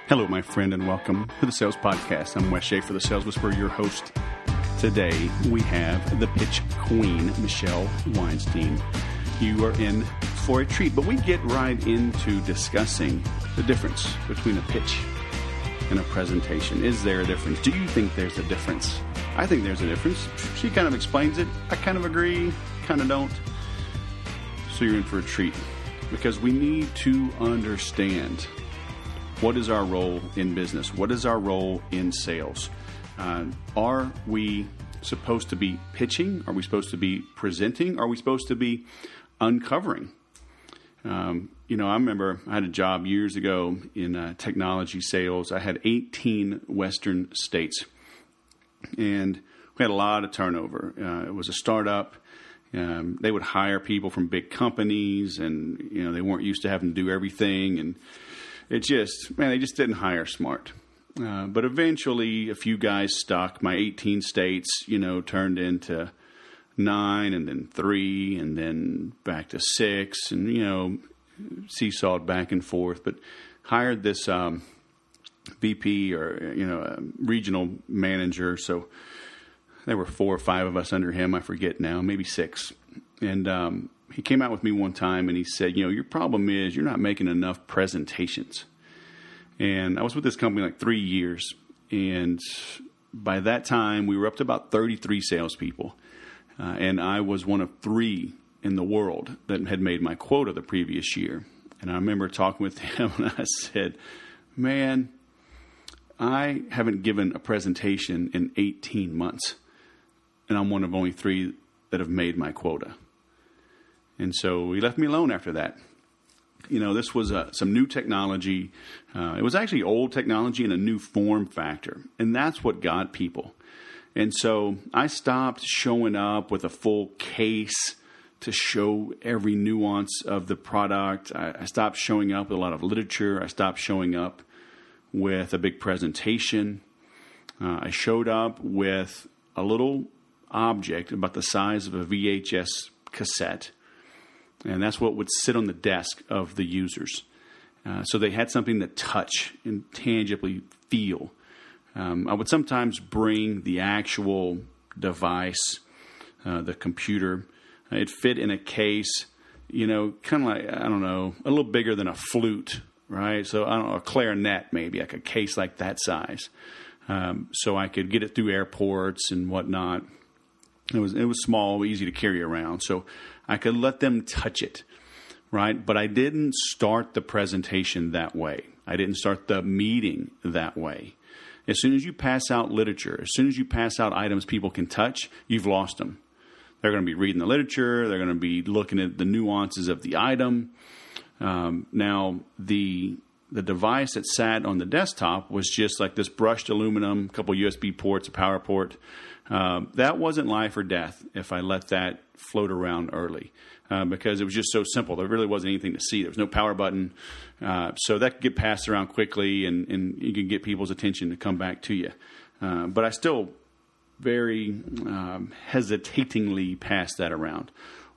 Hello, my friend, and welcome to the Sales Podcast. I'm Wes Schaefer, the Sales Whisperer, your host. Today, we have the pitch queen, Michelle Weinstein. You are in for a treat, but we get right into discussing the difference between a pitch and a presentation. Is there a difference? Do you think there's a difference? I think there's a difference. She kind of explains it. I kind of agree, kind of don't. So you're in for a treat because we need to understand what is our role in business? What is our role in sales? Are we supposed to be pitching? Are we supposed to be presenting? Are we supposed to be uncovering? I remember I had a job years ago in technology sales. I had 18 Western states, and we had a lot of turnover. It was a startup. They would hire people from big companies, and they weren't used to having to do everything, and they just didn't hire smart. But eventually, a few guys stuck. My 18 states, turned into 9, and then 3, and then back to 6, and, seesawed back and forth. But hired this VP or, regional manager. So there were 4 or 5 of us under him. I forget now, maybe 6. And he came out with me one time and he said, your problem is you're not making enough presentations. And I was with this company like 3 years. And by that time, we were up to about 33 salespeople. And I was one of 3 in the world that had made my quota the previous year. And I remember talking with him and I said, man, I haven't given a presentation in 18 months. And I'm one of only 3 that have made my quota. And so he left me alone after that. This was some new technology. It was actually old technology in a new form factor. And that's what got people. And so I stopped showing up with a full case to show every nuance of the product. I stopped showing up with a lot of literature. I stopped showing up with a big presentation. I showed up with a little object about the size of a VHS cassette. And that's what would sit on the desk of the users. So they had something to touch and tangibly feel. I would sometimes bring the actual device, the computer. It fit in a case, kind of like, I don't know, a little bigger than a flute, right? So I don't know, a clarinet maybe, like a case like that size. So I could get it through airports and whatnot. It was small, easy to carry around. So I could let them touch it, right? But I didn't start the presentation that way. I didn't start the meeting that way. As soon as you pass out literature, as soon as you pass out items people can touch, you've lost them. They're going to be reading the literature. They're going to be looking at the nuances of the item. Now, the device that sat on the desktop was just like this brushed aluminum, a couple USB ports, a power port. That wasn't life or death if I let that float around early because it was just so simple. There really wasn't anything to see. There was no power button. So that could get passed around quickly and you can get people's attention to come back to you. But I still very hesitatingly passed that around.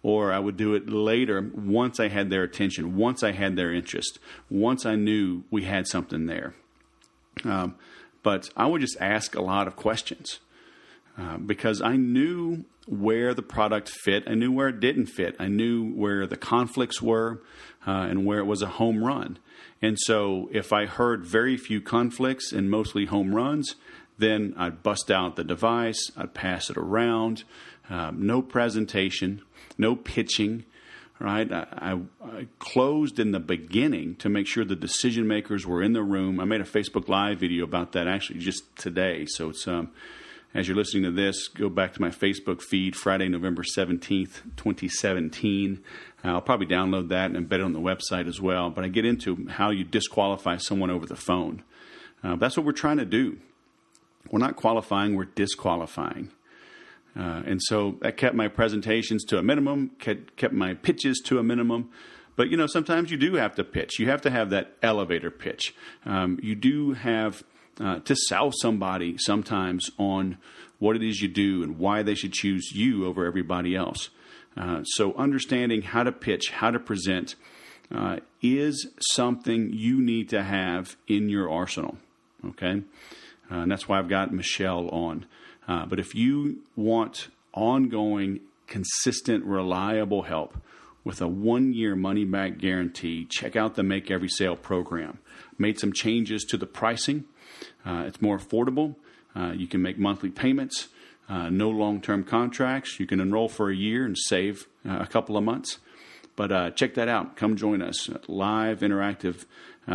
Or I would do it later once I had their attention, once I had their interest, once I knew we had something there. But I would just ask a lot of questions. Because I knew where the product fit. I knew where it didn't fit. I knew where the conflicts were and where it was a home run. And so if I heard very few conflicts and mostly home runs, then I'd bust out the device. I'd pass it around. No presentation, no pitching. Right? I closed in the beginning to make sure the decision makers were in the room. I made a Facebook Live video about that actually just today. So it's as you're listening to this, go back to my Facebook feed, Friday, November 17th, 2017. I'll probably download that and embed it on the website as well. But I get into how you disqualify someone over the phone. That's what we're trying to do. We're not qualifying, we're disqualifying. And so that kept my presentations to a minimum, kept my pitches to a minimum. But, sometimes you do have to pitch. You have to have that elevator pitch. You do have to sell somebody sometimes on what it is you do and why they should choose you over everybody else. So understanding how to pitch, how to present, is something you need to have in your arsenal, okay? And that's why I've got Michelle on. But if you want ongoing, consistent, reliable help with a 1-year money-back guarantee, check out the Make Every Sale program. Made some changes to the pricing. It's more affordable. You can make monthly payments, no long-term contracts. You can enroll for a year and save a couple of months. But check that out. Come join us. Live interactive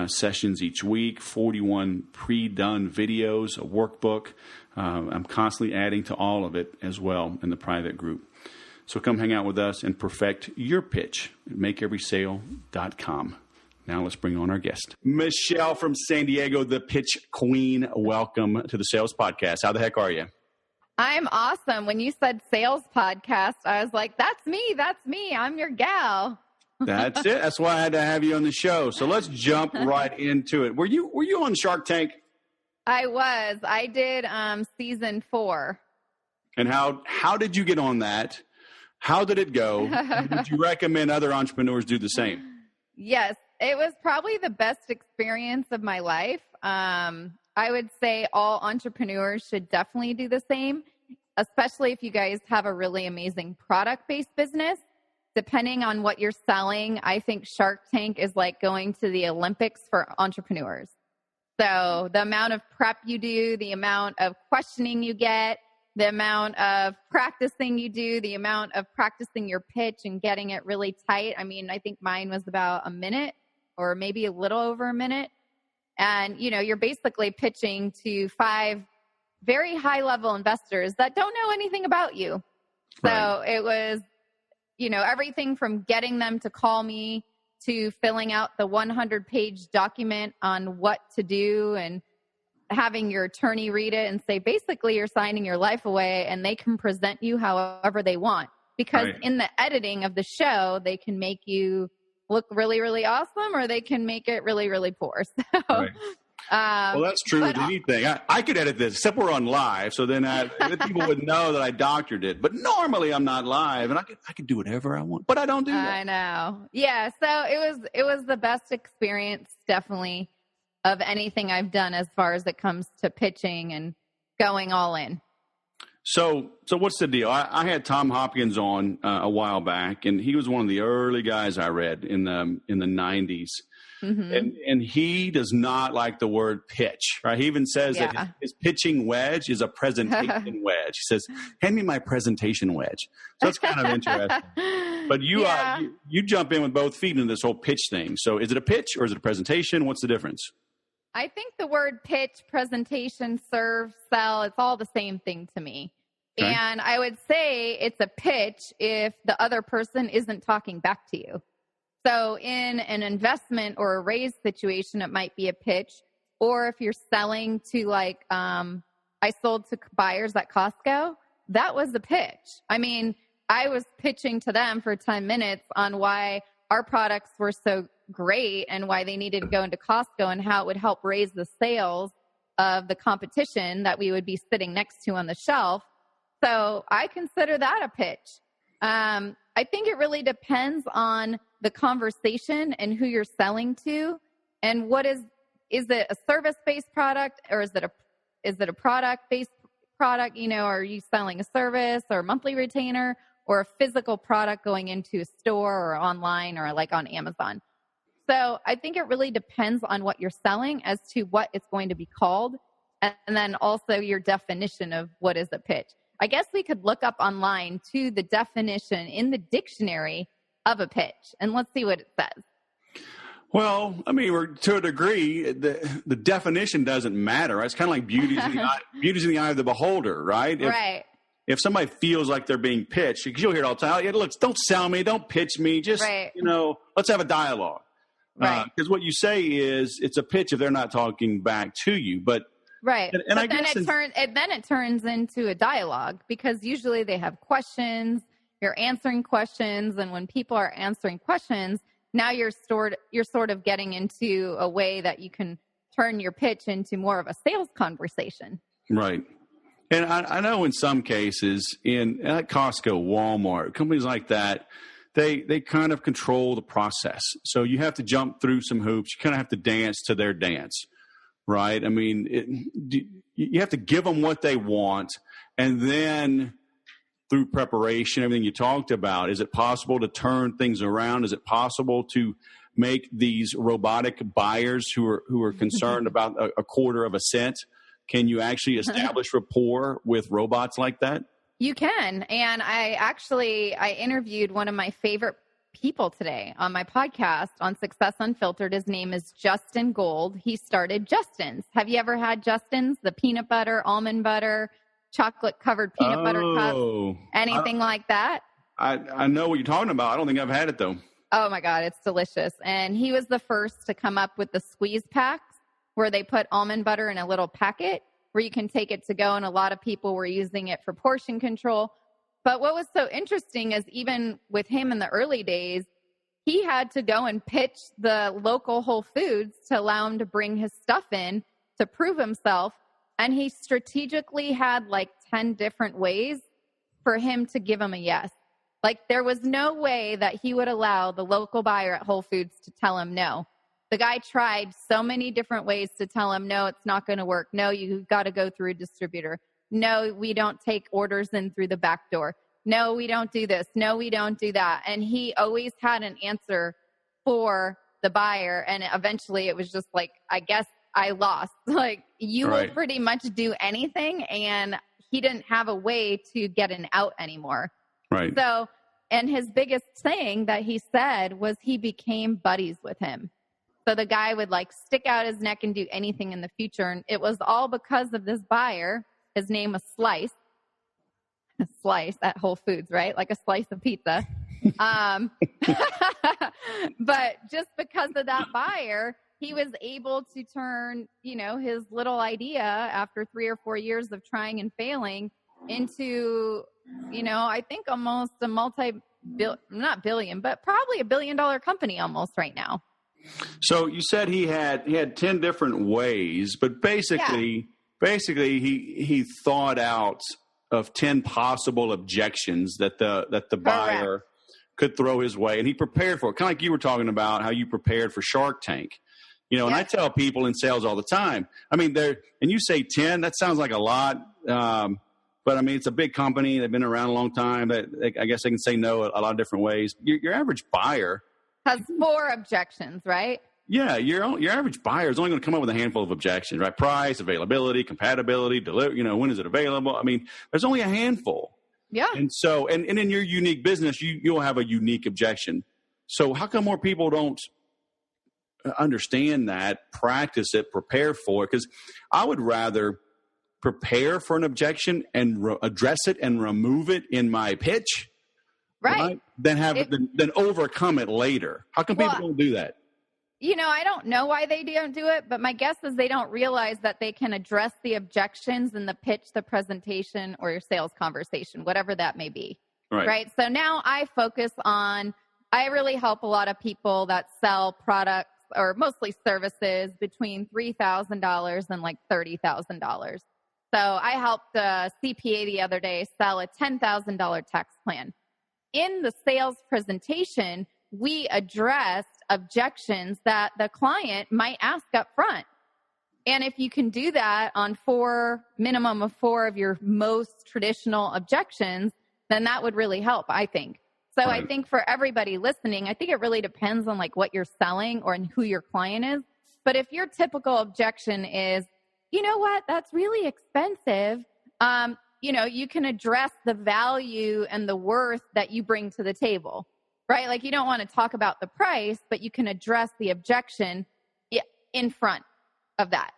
sessions each week, 41 pre-done videos, a workbook. I'm constantly adding to all of it as well in the private group. So come hang out with us and perfect your pitch at makeeverysale.com. Now let's bring on our guest. Michelle from San Diego, the Pitch Queen. Welcome to the Sales Podcast. How the heck are you? I'm awesome. When you said sales podcast, I was like, that's me. I'm your gal. That's it. That's why I had to have you on the show. So let's jump right into it. Were you on Shark Tank? I was. I did season 4. And how did you get on that? How did it go? Would you recommend other entrepreneurs do the same? Yes, it was probably the best experience of my life. I would say all entrepreneurs should definitely do the same, especially if you guys have a really amazing product-based business. Depending on what you're selling, I think Shark Tank is like going to the Olympics for entrepreneurs. So the amount of prep you do, the amount of questioning you get, the amount of practicing you do, the amount of practicing your pitch and getting it really tight. I mean, I think mine was about a minute or maybe a little over a minute. And, you're basically pitching to 5 very high-level investors that don't know anything about you. Right. So it was, everything from getting them to call me to filling out the 100-page document on what to do and having your attorney read it and say, basically, you're signing your life away and they can present you however they want. Because in the editing of the show, they can make you look really, really awesome, or they can make it really, really poor. So, well, that's true with anything. I could edit this, except we're on live, so then people would know that I doctored it. But normally I'm not live, and I could do whatever I want, but I don't do that. I know. Yeah, so it was the best experience, definitely, of anything I've done as far as it comes to pitching and going all in. So what's the deal? I had Tom Hopkins on a while back, and he was one of the early guys I read in the 90s. Mm-hmm. And he does not like the word pitch, right? He even says that his pitching wedge is a presentation wedge. He says, hand me my presentation wedge. So that's kind of interesting. But you jump in with both feet into this whole pitch thing. So is it a pitch or is it a presentation? What's the difference? I think the word pitch, presentation, serve, sell, it's all the same thing to me. Okay. And I would say it's a pitch if the other person isn't talking back to you. So in an investment or a raise situation, it might be a pitch. Or if you're selling to I sold to buyers at Costco, that was the pitch. I mean, I was pitching to them for 10 minutes on why our products were so great and why they needed to go into Costco and how it would help raise the sales of the competition that we would be sitting next to on the shelf. So I consider that a pitch. I think it really depends on the conversation and who you're selling to and what is it a service-based product or is it a product-based product? Are you selling a service or a monthly retainer or a physical product going into a store or online or like on Amazon? So I think it really depends on what you're selling as to what it's going to be called. And then also your definition of what is a pitch. I guess we could look up online to the definition in the dictionary of a pitch and let's see what it says. Well, I mean, to a degree, the definition doesn't matter. Right? It's kind of like beauty's in the eye of the beholder, right? Right. If somebody feels like they're being pitched, because you'll hear it all the time, look, don't sell me, don't pitch me, just, let's have a dialogue. Right. Because what you say is it's a pitch if they're not talking back to you. But right. And but then it turns into a dialogue because usually they have questions, you're answering questions. And when people are answering questions, now you're sort of getting into a way that you can turn your pitch into more of a sales conversation. Right. And I know in some cases at Costco, Walmart, companies like that, they kind of control the process. So you have to jump through some hoops. You kind of have to dance to their dance, right? I mean, you have to give them what they want, and then through preparation, everything you talked about, is it possible to turn things around? Is it possible to make these robotic buyers who are concerned about a quarter of a cent? Can you actually establish rapport with robots like that? You can. And I interviewed one of my favorite people today on my podcast on Success Unfiltered. His name is Justin Gold. He started Justin's. Have you ever had Justin's? The peanut butter, almond butter, chocolate covered peanut butter cup, anything like that? I know what you're talking about. I don't think I've had it though. Oh my God, it's delicious. And he was the first to come up with the squeeze packs where they put almond butter in a little packet where you can take it to go. And a lot of people were using it for portion control. But what was so interesting is even with him in the early days, he had to go and pitch the local Whole Foods to allow him to bring his stuff in to prove himself. And he strategically had like 10 different ways for him to give him a yes. Like there was no way that he would allow the local buyer at Whole Foods to tell him no. The guy tried so many different ways to tell him, no, it's not going to work. No, you've got to go through a distributor. No, we don't take orders in through the back door. No, we don't do this. No, we don't do that. And he always had an answer for the buyer. And eventually it was just like, I guess I lost. Like you will pretty much do anything. And he didn't have a way to get an out anymore. Right. So, and his biggest thing that he said was he became buddies with him. So the guy would like stick out his neck and do anything in the future. And it was all because of this buyer. His name was Slice. A slice at Whole Foods, right? Like a slice of pizza. But just because of that buyer, he was able to turn, his little idea after 3 or 4 years of trying and failing into, I think almost a not billion, but probably $1 billion company almost right now. So you said he had 10 different ways, but basically he thought out of 10 possible objections that the buyer could throw his way, and he prepared for it. Kind of like you were talking about how you prepared for Shark Tank. And I tell people in sales all the time, I mean, and you say 10, that sounds like a lot. But I mean, it's a big company. They've been around a long time. I guess they can say no a lot of different ways. Your average buyer has 4 objections, right? Yeah, your average buyer is only going to come up with a handful of objections, right? Price, availability, compatibility, when is it available? I mean, there's only a handful. Yeah. And so, and in your unique business, you'll have a unique objection. So how come more people don't understand that, practice it, prepare for it? Because I would rather prepare for an objection and address it and remove it in my pitch, right? Than overcome it later. How come people don't do that? I don't know why they don't do it, but my guess is they don't realize that they can address the objections in the pitch, the presentation, or your sales conversation, whatever that may be. Right? So now I really help a lot of people that sell products or mostly services between $3,000 and like $30,000. So I helped a CPA the other day sell a $10,000 tax plan. In the sales presentation, we addressed objections that the client might ask up front. And if you can do that on minimum of 4 of your most traditional objections, then that would really help, I think. So I think for everybody listening, I think it really depends on like what you're selling or who your client is. But if your typical objection is, you know what, that's really expensive, you can address the value and the worth that you bring to the table. Right? Like you don't want to talk about the price, but you can address the objection in front of that.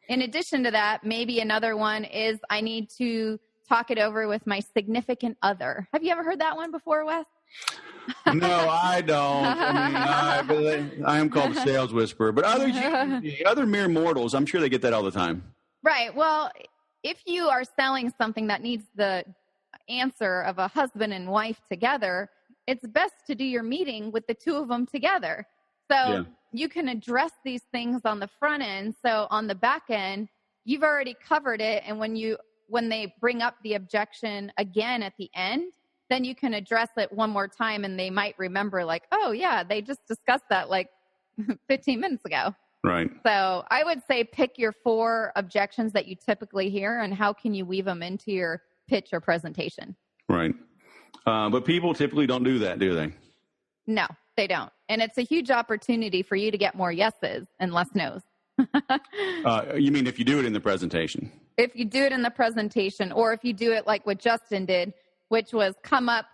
In addition to that, maybe another one is I need to talk it over with my significant other. Have you ever heard that one before, Wes? No, I don't. I am called a sales whisperer, but other mere mortals, I'm sure they get that all the time. Right. Well, if you are selling something that needs the answer of a husband and wife together, it's best to do your meeting with the two of them together. So you can address these things on the front end. So on the back end, you've already covered it. And when they bring up the objection again at the end, then you can address it one more time and they might remember like, oh yeah, they just discussed that like 15 minutes ago. Right. So I would say pick your 4 objections that you typically hear and how can you weave them into your pitch or presentation. Right. But people typically don't do that, do they? No, they don't. And it's a huge opportunity for you to get more yeses and less nos. You mean if you do it in the presentation? If you do it in the presentation, or if you do it like what Justin did, which was come up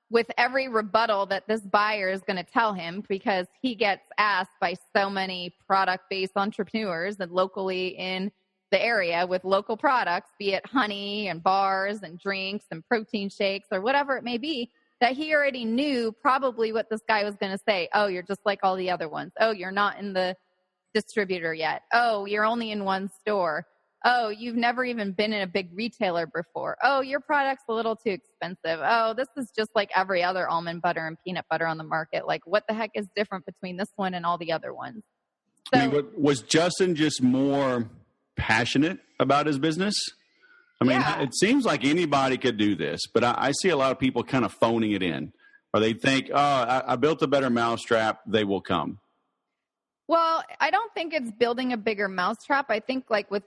with every rebuttal that this buyer is going to tell him, because he gets asked by so many product-based entrepreneurs and locally in the area with local products, be it honey and bars and drinks and protein shakes or whatever it may be, that he already knew probably what this guy was going to say. Oh, you're just like all the other ones. Oh, you're not in the distributor yet. Oh, you're only in one store. Oh, you've never even been in a big retailer before. Oh, your product's a little too expensive. Oh, this is just like every other almond butter and peanut butter on the market. Like, what the heck is different between this one and all the other ones? So, I mean, was Justin just more passionate about his business? I mean, It seems like anybody could do this, but I see a lot of people kind of phoning it in, or they think, oh, I built a better mousetrap, they will come. Well, I don't think it's building a bigger mousetrap. I think like with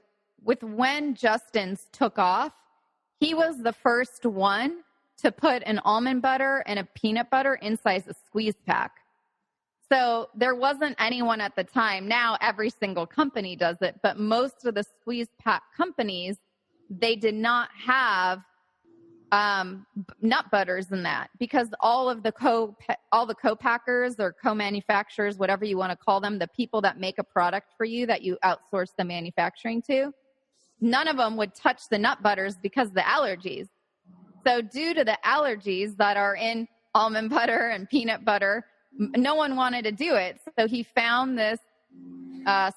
when Justin's took off, he was the first one to put an almond butter and a peanut butter inside a squeeze pack. So there wasn't anyone at the time. Now every single company does it, but most of the squeeze pack companies, they did not have nut butters in that, because all the co-packers or co-manufacturers, whatever you want to call them, the people that make a product for you that you outsource the manufacturing to, none of them would touch the nut butters because of the allergies. So due to the allergies that are in almond butter and peanut butter, no one wanted to do it. So he found this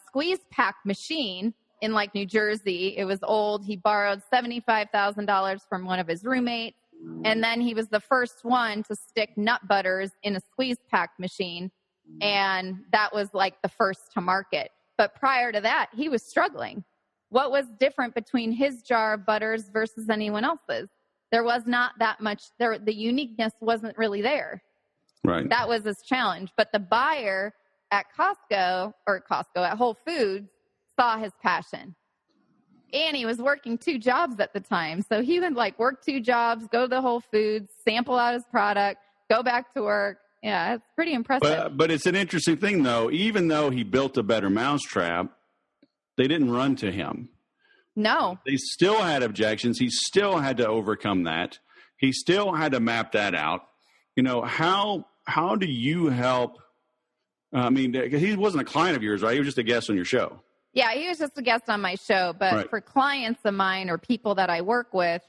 squeeze pack machine in like New Jersey. It was old. He borrowed $75,000 from one of his roommates. And then he was the first one to stick nut butters in a squeeze pack machine. And that was like the first to market. But prior to that, he was struggling. What was different between his jar of butters versus anyone else's? There was not that much. The uniqueness wasn't really there. Right. That was his challenge. But the buyer at at Whole Foods, saw his passion. And he was working 2 jobs at the time. So he would like work 2 jobs, go to the Whole Foods, sample out his product, go back to work. Yeah, it's pretty impressive. But it's an interesting thing, though. Even though he built a better mousetrap, they didn't run to him. No. They still had objections. He still had to overcome that. He still had to map that out. You know, how do you help? I mean, he wasn't a client of yours, right? He was just a guest on your show. Yeah, he was just a guest on my show. But right. For clients of mine or people that I work with,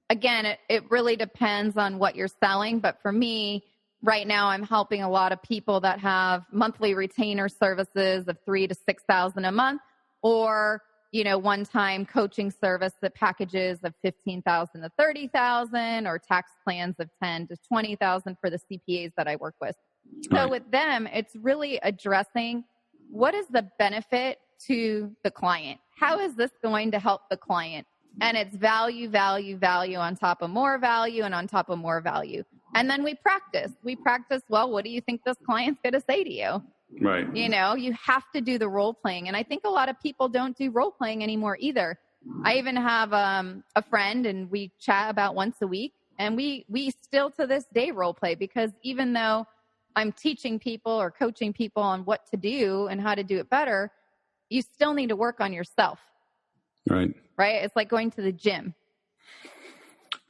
again, it really depends on what you're selling. But for me, right now, I'm helping a lot of people that have monthly retainer services of $3,000 to $6,000 a month, or, you know, one-time coaching service that packages of $15,000 to $30,000, or tax plans of $10,000 to $20,000 for the CPAs that I work with. So right. With them, it's really addressing what is the benefit to the client? How is this going to help the client? And it's value, value, value on top of more value and on top of more value. And then we practice. Well, what do you think this client's going to say to you? Right. You know, you have to do the role playing. And I think a lot of people don't do role playing anymore either. I even have a friend, and we chat about once a week, and we still to this day role play, because even though I'm teaching people or coaching people on what to do and how to do it better, you still need to work on yourself. Right. Right? It's like going to the gym.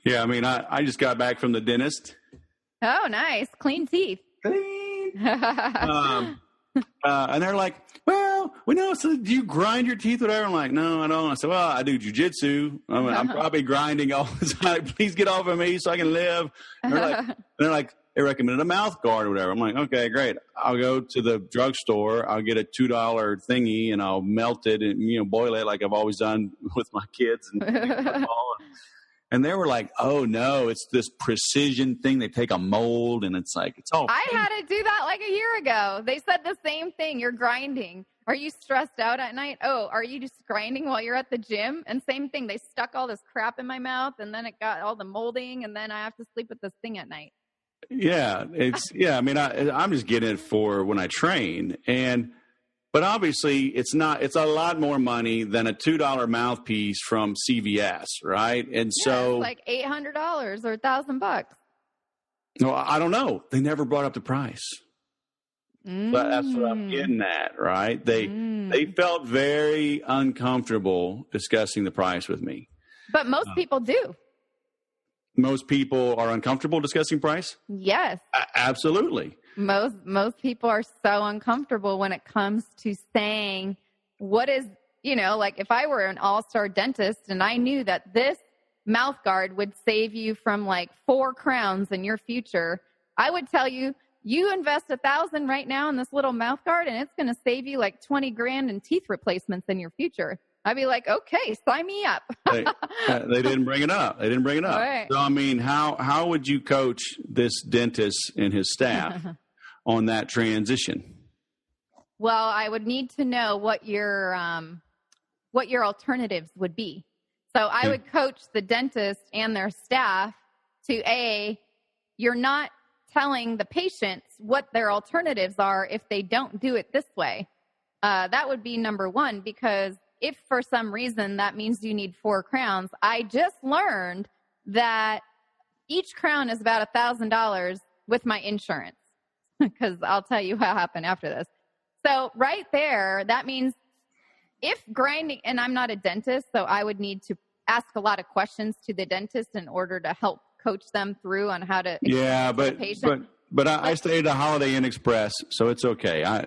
Yeah, I mean, I just got back from the dentist. Oh, nice. Clean teeth. Clean. And they're like, well, we know, so do you grind your teeth, whatever? I'm like, no, I don't. I said, well, I do jujitsu. I'm probably grinding all the time. Please get off of me so I can live. And they're like, they recommended a mouth guard or whatever. I'm like, okay, great. I'll go to the drugstore. I'll get a $2 thingy and I'll melt it and, you know, boil it like I've always done with my kids. And they were like, oh no, it's this precision thing. They take a mold and it's like, it's all. I had to do that like a year ago. They said the same thing. You're grinding. Are you stressed out at night? Oh, are you just grinding while you're at the gym? And same thing, they stuck all this crap in my mouth, and then it got all the molding, and then I have to sleep with this thing at night. Yeah, I mean, I'm just getting it for when I train, but obviously it's not. It's a lot more money than a $2 mouthpiece from CVS, right? And so it's like $800 or $1,000. No, I don't know. They never brought up the price. But that's what I'm getting at, right? They felt very uncomfortable discussing the price with me. But most people do. Most people are uncomfortable discussing price? Yes. Absolutely. Most people are so uncomfortable when it comes to saying what is, like if I were an all-star dentist and I knew that this mouth guard would save you from like 4 crowns in your future, I would tell you, you invest $1,000 right now in this little mouth guard and it's going to save you like 20 grand in teeth replacements in your future. I'd be like, okay, sign me up. They didn't bring it up. Right. So, I mean, how would you coach this dentist and his staff on that transition? Well, I would need to know what your alternatives would be. So I would coach the dentist and their staff to you're not telling the patients what their alternatives are if they don't do it this way. That would be number one, because if for some reason that means you need 4 crowns, I just learned that each crown is about $1,000 with my insurance, because I'll tell you what happened after this. So right there, that means if grinding, and I'm not a dentist, so I would need to ask a lot of questions to the dentist in order to help coach them through on how to explain to the patient. But I stayed at Holiday Inn Express, so it's okay. I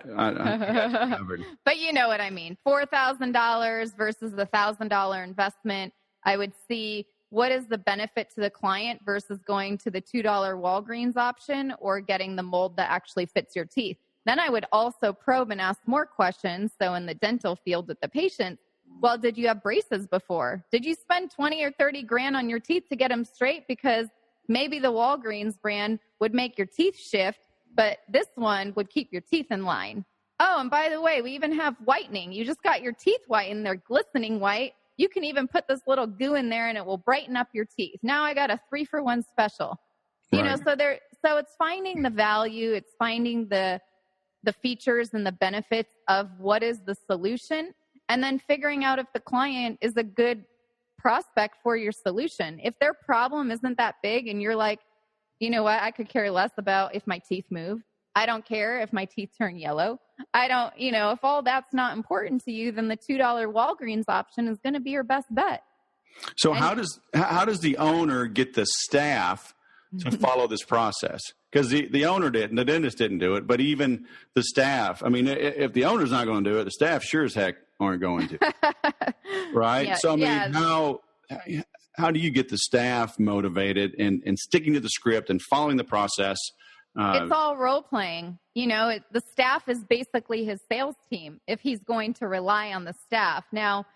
covered. But you know what I mean. $4,000 versus the $1,000 investment. I would see what is the benefit to the client versus going to the $2 Walgreens option or getting the mold that actually fits your teeth. Then I would also probe and ask more questions. So in the dental field with the patient, well, did you have braces before? Did you spend 20 or 30 grand on your teeth to get them straight? Because maybe the Walgreens brand would make your teeth shift, but this one would keep your teeth in line. Oh, and by the way, we even have whitening. You just got your teeth whitened. They're glistening white. You can even put this little goo in there and it will brighten up your teeth. Now I got a 3-for-1 special. Right. So it's finding the value. It's finding the features and the benefits of what is the solution, and then figuring out if the client is a good prospect for your solution. If their problem isn't that big and you're like, you know what, I could care less about if my teeth move. I don't care if my teeth turn yellow. I don't, if all that's not important to you, then the $2 Walgreens option is going to be your best bet. So how does the owner get the staff to follow this process? Because the owner didn't, the dentist didn't do it, but even the staff. I mean, if the owner's not going to do it, the staff sure as heck aren't going to. Right? Yeah, so, I mean, how do you get the staff motivated and sticking to the script and following the process? It's all role playing. The staff is basically his sales team if he's going to rely on the staff. Now,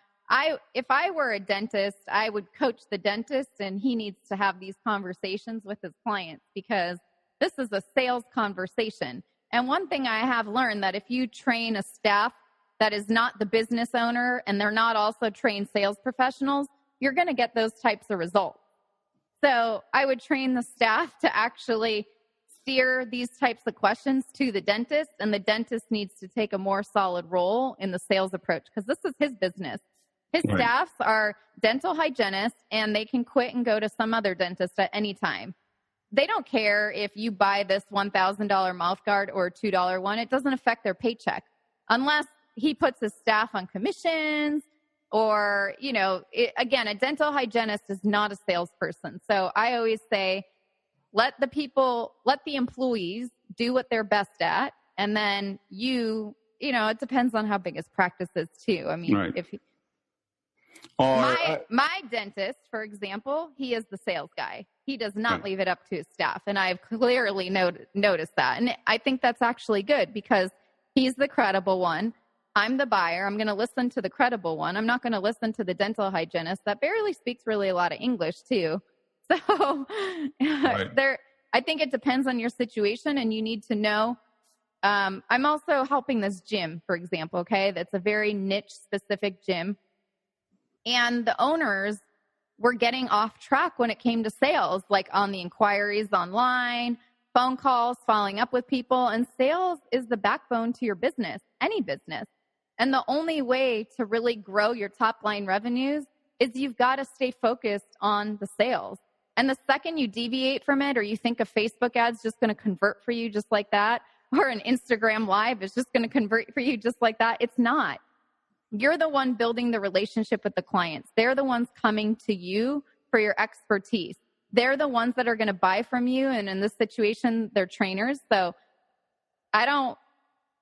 if I were a dentist, I would coach the dentist, and he needs to have these conversations with his clients because this is a sales conversation. And one thing I have learned that if you train a staff that is not the business owner and they're not also trained sales professionals, you're going to get those types of results. So I would train the staff to actually steer these types of questions to the dentist, and the dentist needs to take a more solid role in the sales approach because this is his business. His staffs are dental hygienists, and they can quit and go to some other dentist at any time. They don't care if you buy this $1,000 mouth guard or a $2 one. It doesn't affect their paycheck unless he puts his staff on commissions or, again, a dental hygienist is not a salesperson. So I always say, let the employees do what they're best at. And then it depends on how big his practice is too. I mean, my dentist, for example, he is the sales guy. He does not leave it up to his staff. And I've clearly noticed that. And I think that's actually good because he's the credible one. I'm the buyer. I'm going to listen to the credible one. I'm not going to listen to the dental hygienist that barely speaks really a lot of English too. So I think it depends on your situation, and you need to know I'm also helping this gym, for example, okay? That's a very niche specific gym. And the owners were getting off track when it came to sales, like on the inquiries online, phone calls, following up with people. And sales is the backbone to your business, any business. And the only way to really grow your top line revenues is you've got to stay focused on the sales. And the second you deviate from it, or you think a Facebook ad's just going to convert for you just like that, or an Instagram live is just going to convert for you just like that, it's not. You're the one building the relationship with the clients. They're the ones coming to you for your expertise. They're the ones that are going to buy from you. And in this situation, they're trainers. So I'm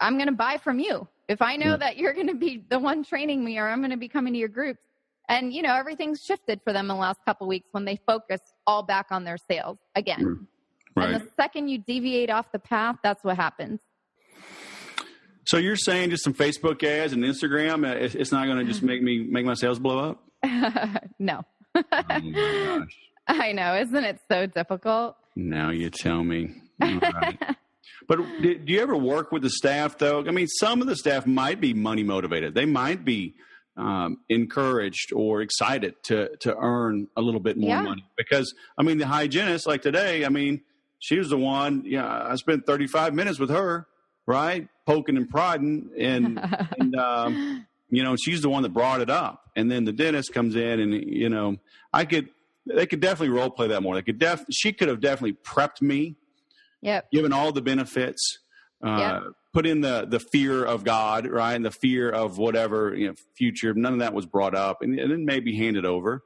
going to buy from you. If I know that you're going to be the one training me, or I'm going to be coming to your groups. And, everything's shifted for them in the last couple of weeks when they focused all back on their sales again. Right. And the second you deviate off the path, that's what happens. So you're saying just some Facebook ads and Instagram, it's not going to just make my sales blow up? No. Oh my gosh. I know. Isn't it so difficult? Now you tell me. All right. But do you ever work with the staff, though? I mean, some of the staff might be money motivated. They might be encouraged or excited to earn a little bit more money. Because, the hygienist, like today, she was the one, I spent 35 minutes with her, right? Poking and prodding. And she's the one that brought it up. And then the dentist comes in and, they could definitely role play that more. She could have definitely prepped me. Yep. Given all the benefits, put in the fear of God, right? And the fear of whatever, future. None of that was brought up, and then maybe handed over.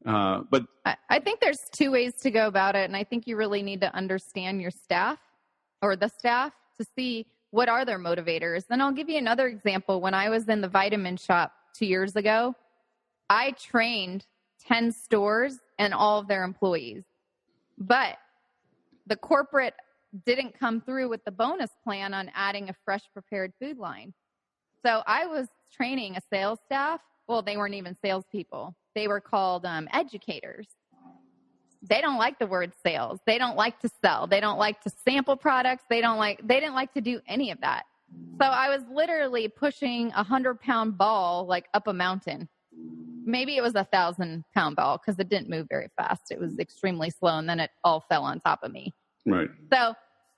But I think there's two ways to go about it. And I think you really need to understand your staff or the staff to see what are their motivators. And I'll give you another example. When I was in the vitamin shop 2 years ago, I trained 10 stores and all of their employees. But the corporate didn't come through with the bonus plan on adding a fresh prepared food line. So I was training a sales staff. Well, they weren't even salespeople. They were called educators. They don't like the word sales. They don't like to sell. They don't like to sample products. They didn't like to do any of that. So I was literally pushing 100-pound ball like up a mountain. Maybe it was 1,000-pound ball because it didn't move very fast. It was extremely slow, and then it all fell on top of me. Right. So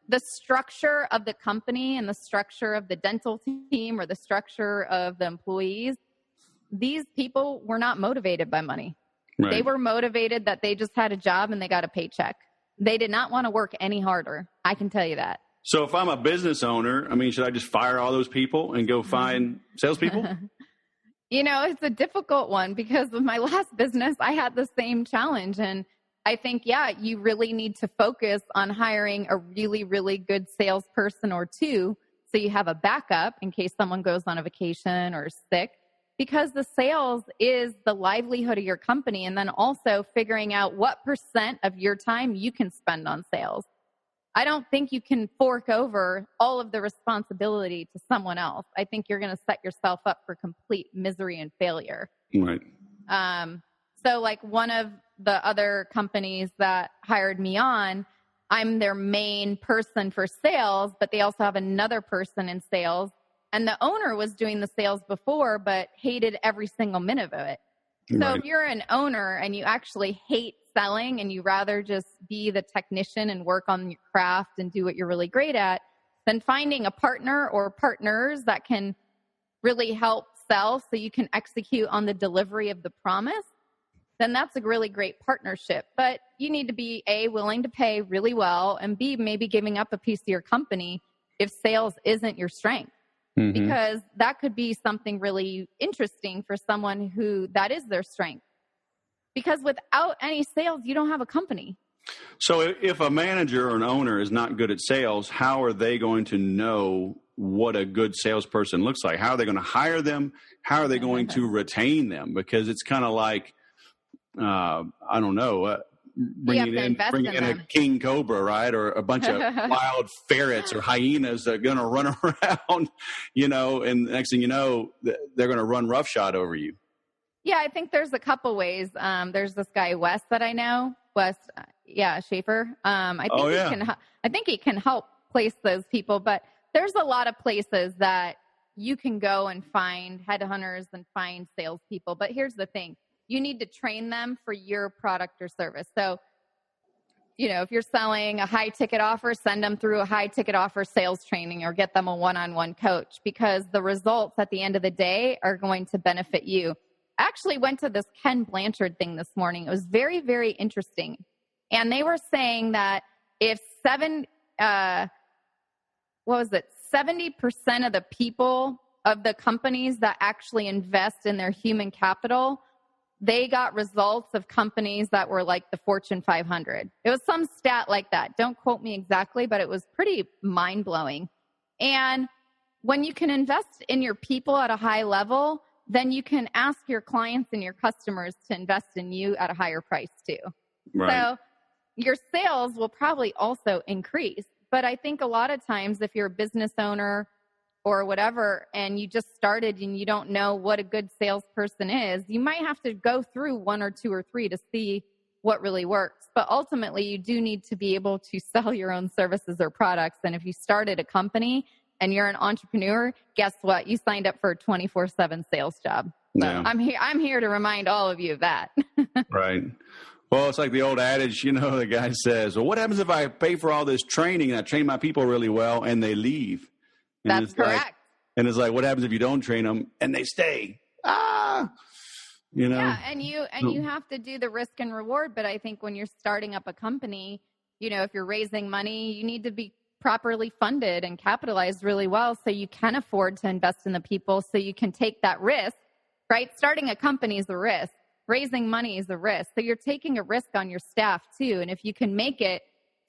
the structure of the company and the structure of the dental team or the structure of the employees, these people were not motivated by money. Right. They were motivated that they just had a job and they got a paycheck. They did not want to work any harder. I can tell you that. So if I'm a business owner, should I just fire all those people and go find salespeople? It's a difficult one because of my last business, I had the same challenge. And I think, you really need to focus on hiring a really, really good salesperson or two so you have a backup in case someone goes on a vacation or is sick, because the sales is the livelihood of your company. And then also figuring out what % of your time you can spend on sales. I don't think you can fork over all of the responsibility to someone else. I think you're going to set yourself up for complete misery and failure. Right. So like one of the other companies that hired me on, I'm their main person for sales, but they also have another person in sales. And the owner was doing the sales before, but hated every single minute of it. So if you're an owner and you actually hate selling and you rather just be the technician and work on your craft and do what you're really great at, then finding a partner or partners that can really help sell so you can execute on the delivery of the promise, then that's a really great partnership. But you need to be A, willing to pay really well, and B, maybe giving up a piece of your company if sales isn't your strength. Mm-hmm. Because that could be something really interesting for someone who that is their strength. Because without any sales, you don't have a company. So if a manager or an owner is not good at sales, how are they going to know what a good salesperson looks like? How are they going to hire them? How are they going to retain them? Because it's kind of like, I don't know, bringing in a king cobra, right? Or a bunch of wild ferrets or hyenas that are going to run around, and the next thing you know, they're going to run roughshod over you. Yeah, I think there's a couple ways. There's this guy, Wes, that I know. Wes, Schaefer. I think he can help place those people. But there's a lot of places that you can go and find headhunters and find salespeople. But here's the thing. You need to train them for your product or service. So, if you're selling a high ticket offer, send them through a high ticket offer sales training or get them a one-on-one coach, because the results at the end of the day are going to benefit you. I actually went to this Ken Blanchard thing this morning. It was very, very interesting. And they were saying that if 70% of the people of the companies that actually invest in their human capital, they got results of companies that were like the Fortune 500. It was some stat like that. Don't quote me exactly, but it was pretty mind-blowing. And when you can invest in your people at a high level, then you can ask your clients and your customers to invest in you at a higher price too. Right. So your sales will probably also increase. But I think a lot of times if you're a business owner or whatever, and you just started and you don't know what a good salesperson is, you might have to go through 1 or 2 or 3 to see what really works. But ultimately, you do need to be able to sell your own services or products. And if you started a company and you're an entrepreneur, guess what? You signed up for a 24/7 sales job. So yeah. I'm here to remind all of you of that. Right. Well, it's like the old adage, the guy says, well, what happens if I pay for all this training and I train my people really well and they leave? And that's correct. And it's like, what happens if you don't train them and they stay? Yeah, and you have to do the risk and reward. But I think when you're starting up a company, if you're raising money, you need to be properly funded and capitalized really well so you can afford to invest in the people, so you can take that risk, right? Starting a company is a risk. Raising money is a risk. So you're taking a risk on your staff too. And if you can make it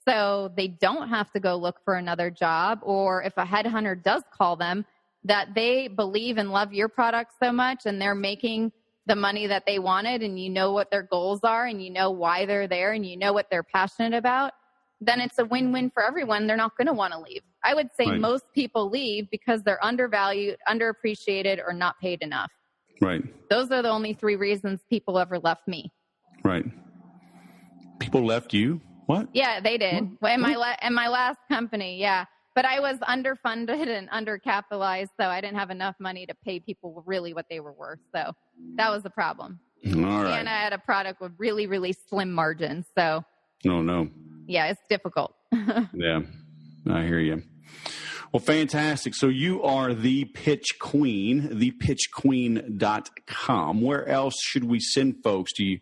so they don't have to go look for another job, or if a headhunter does call them, that they believe and love your product so much and they're making the money that they wanted, and you know what their goals are and you know why they're there and you know what they're passionate about, then it's a win-win for everyone. They're not going to want to leave. I would say most people leave because they're undervalued, underappreciated, or not paid enough. Right. Those are the only 3 reasons people ever left me. Right. People left you? What? Yeah, they did. What? In my last company, yeah. But I was underfunded and undercapitalized, so I didn't have enough money to pay people really what they were worth. So that was the problem. All right. And I had a product with really, really slim margins. So. Oh, no. Yeah, it's difficult. Yeah, I hear you. Well, fantastic. So you are the Pitch Queen, thepitchqueen.com. Where else should we send folks? Do you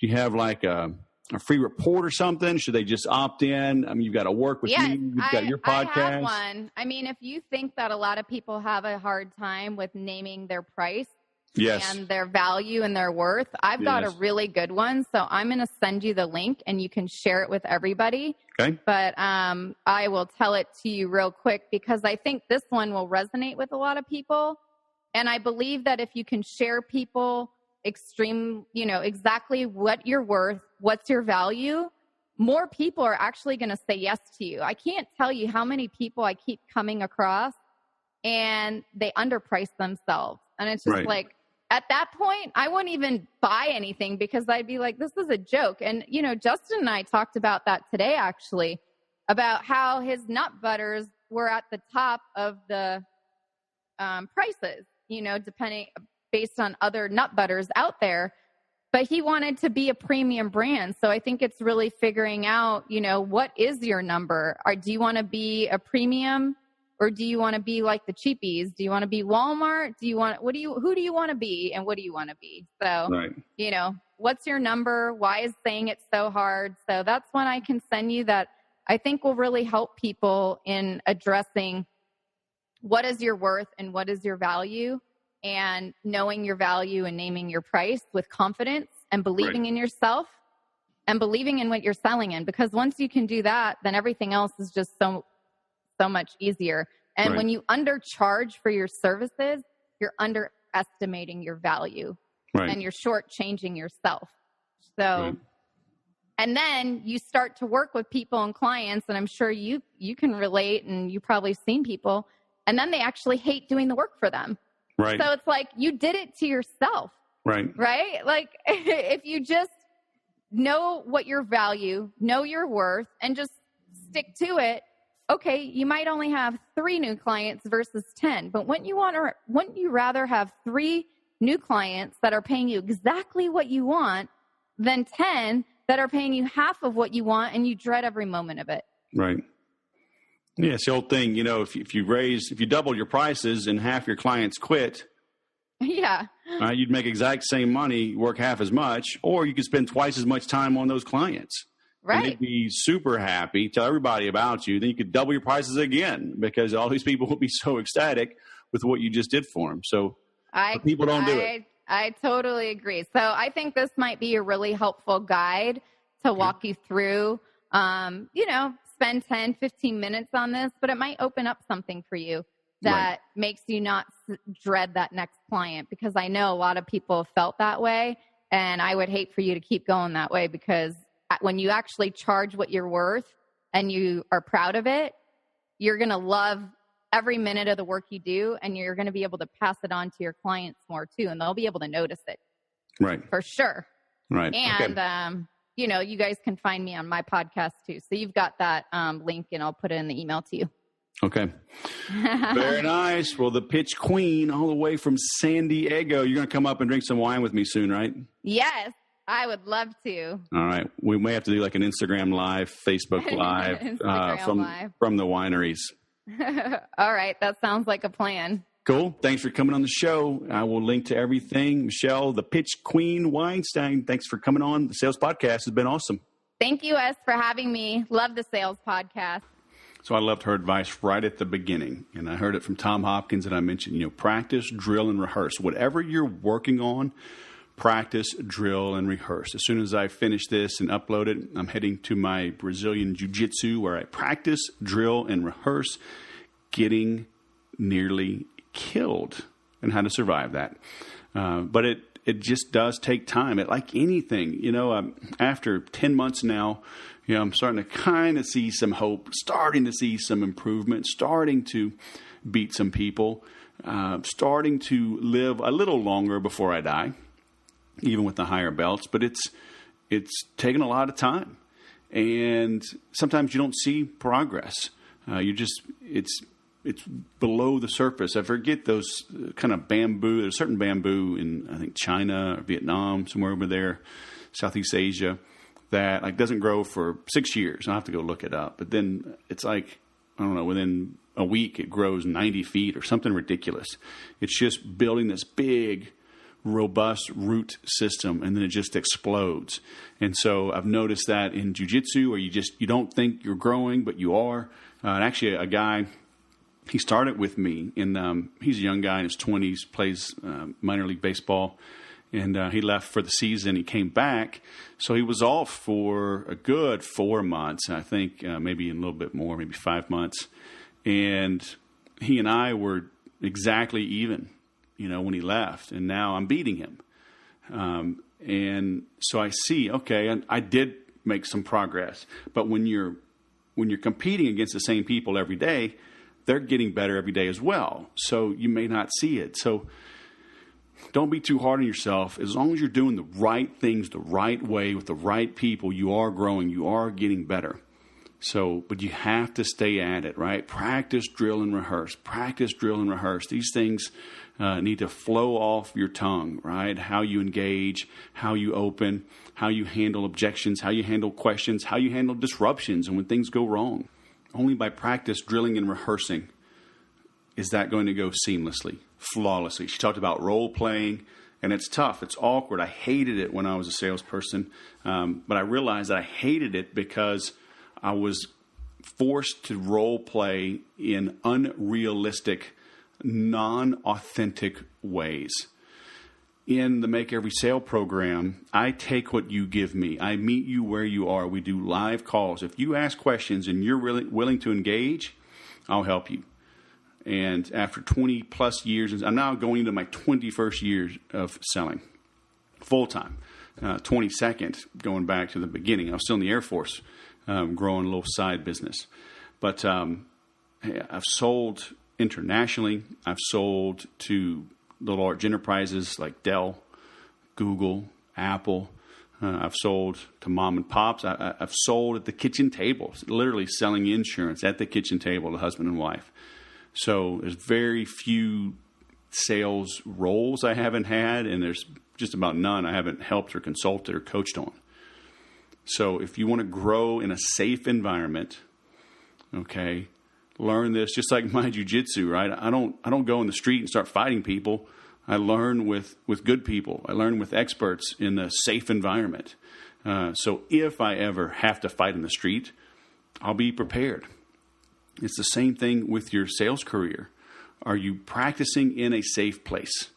have like a free report or something? Should they just opt in? I mean, you've got to work with me. You've got your podcast. I have one. I mean, if you think that a lot of people have a hard time with naming their price and their value and their worth, I've got a really good one. So I'm going to send you the link and you can share it with everybody. Okay. But I will tell it to you real quick because I think this one will resonate with a lot of people. And I believe that if you can share people exactly what you're worth, what's your value, more people are actually going to say yes to you. I can't tell you how many people I keep coming across and they underprice themselves. And it's just like, at that point, I wouldn't even buy anything because I'd be like, this is a joke. And, Justin and I talked about that today, actually, about how his nut butters were at the top of the prices, based on other nut butters out there. But he wanted to be a premium brand. So I think it's really figuring out, what is your number? Or do you want to be a premium? Or do you want to be like the cheapies? Do you want to be Walmart? Who do you want to be and what do you want to be? So, what's your number? Why is saying it so hard? So that's one I can send you that I think will really help people in addressing what is your worth and what is your value, and knowing your value and naming your price with confidence and believing in yourself and believing in what you're selling in. Because once you can do that, then everything else is just so much easier. And when you undercharge for your services, you're underestimating your value and you're shortchanging yourself. So, and then you start to work with people and clients, and I'm sure you can relate, and you've probably seen people, and then they actually hate doing the work for them. Right. So it's like you did it to yourself. Right. Like if you just know what your value, know your worth, and just stick to it, okay, you might only have 3 new clients versus 10, but wouldn't you rather have 3 new clients that are paying you exactly what you want than 10 that are paying you half of what you want and you dread every moment of it? Right. Yeah, it's the old thing, if you double your prices and half your clients quit, yeah, you'd make exact same money, work half as much, or you could spend twice as much time on those clients. Right. And they'd be super happy, tell everybody about you. Then you could double your prices again because all these people will be so ecstatic with what you just did for them. So people don't do it. I totally agree. So I think this might be a really helpful guide to walk you through, spend 10, 15 minutes on this, but it might open up something for you that makes you not dread that next client, because I know a lot of people have felt that way, and I would hate for you to keep going that way, because when you actually charge what you're worth and you are proud of it, you're going to love every minute of the work you do, and you're going to be able to pass it on to your clients more too, and they'll be able to notice it. Right. For sure. Right. And, you guys can find me on my podcast too. So you've got that link, and I'll put it in the email to you. Okay. Very nice. Well, the Pitch Queen all the way from San Diego. You're going to come up and drink some wine with me soon, right? Yes, I would love to. All right. We may have to do like an Instagram Live, Facebook Live, from the wineries. All right. That sounds like a plan. Cool. Thanks for coming on the show. I will link to everything. Michelle, the Pitch Queen Weinstein, thanks for coming on. The Sales Podcast has been awesome. Thank you, Wes, for having me. Love the Sales Podcast. So I loved her advice right at the beginning, and I heard it from Tom Hopkins that I mentioned, practice, drill, and rehearse. Whatever you're working on, practice, drill, and rehearse. As soon as I finish this and upload it, I'm heading to my Brazilian Jiu-Jitsu where I practice, drill, and rehearse getting nearly killed and how to survive that. But it just does take time. Like anything, after 10 months now, I'm starting to kind of see some hope, starting to see some improvement, starting to beat some people, starting to live a little longer before I die, even with the higher belts. But it's taken a lot of time. And sometimes you don't see progress. It's below the surface. I forget those kind of bamboo. There's certain bamboo in, I think, China or Vietnam, somewhere over there, Southeast Asia, that doesn't grow for 6 years. I'll have to go look it up. But then it's within a week it grows 90 feet or something ridiculous. It's just building this big, robust root system, and then it just explodes. And so I've noticed that in jiu-jitsu, where you don't think you're growing, but you are. And actually, a guy, he started with me, and he's a young guy in his 20s, plays minor league baseball, and he left for the season. He came back, so he was off for a good 4 months, I think, maybe a little bit more, maybe 5 months. And he and I were exactly even, when he left, and now I'm beating him. And so I see, okay, I did make some progress, but when you're competing against the same people every day, they're getting better every day as well. So you may not see it. So don't be too hard on yourself. As long as you're doing the right things the right way with the right people, you are growing, you are getting better. So, but you have to stay at it, right? Practice, drill, and rehearse. Practice, drill, and rehearse. These things need to flow off your tongue, right? How you engage, how you open, how you handle objections, how you handle questions, how you handle disruptions and when things go wrong. Only by practice, drilling, and rehearsing is that going to go seamlessly, flawlessly. She talked about role playing, and it's tough. It's awkward. I hated it when I was a salesperson, but I realized that I hated it because I was forced to role play in unrealistic, non-authentic ways. In the Make Every Sale program, I take what you give me. I meet you where you are. We do live calls. If you ask questions and you're really willing to engage, I'll help you. And after 20 plus years, I'm now going into my 21st year of selling full-time. 22nd, going back to the beginning. I was still in the Air Force, growing a little side business. But I've sold internationally. I've sold to the large enterprises like Dell, Google, Apple. I've sold to mom and pops. I've sold at the kitchen table, literally selling insurance at the kitchen table to husband and wife. So there's very few sales roles I haven't had, and there's just about none I haven't helped or consulted or coached on. So if you want to grow in a safe environment, okay, learn this just like my jiu-jitsu, right? I don't go in the street and start fighting people. I learn with good people. I learn with experts in a safe environment. So if I ever have to fight in the street, I'll be prepared. It's the same thing with your sales career. Are you practicing in a safe place?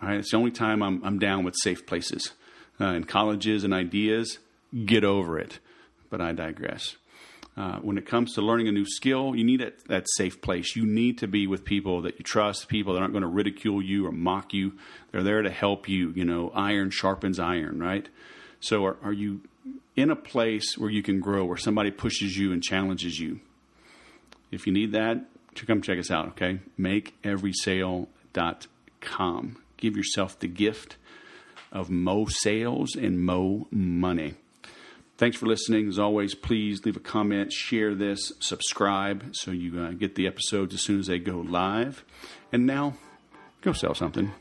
All right, it's the only time I'm down with safe places. In colleges and ideas, get over it. But I digress. When it comes to learning a new skill, you need that safe place. You need to be with people that you trust, people that aren't going to ridicule you or mock you. They're there to help you. You know, iron sharpens iron, right? So are you in a place where you can grow, where somebody pushes you and challenges you? If you need that, come check us out, okay? MakeEverySale.com. Give yourself the gift of mo sales and mo money. Thanks for listening. As always, please leave a comment, share this, subscribe so you get the episodes as soon as they go live. And now, go sell something.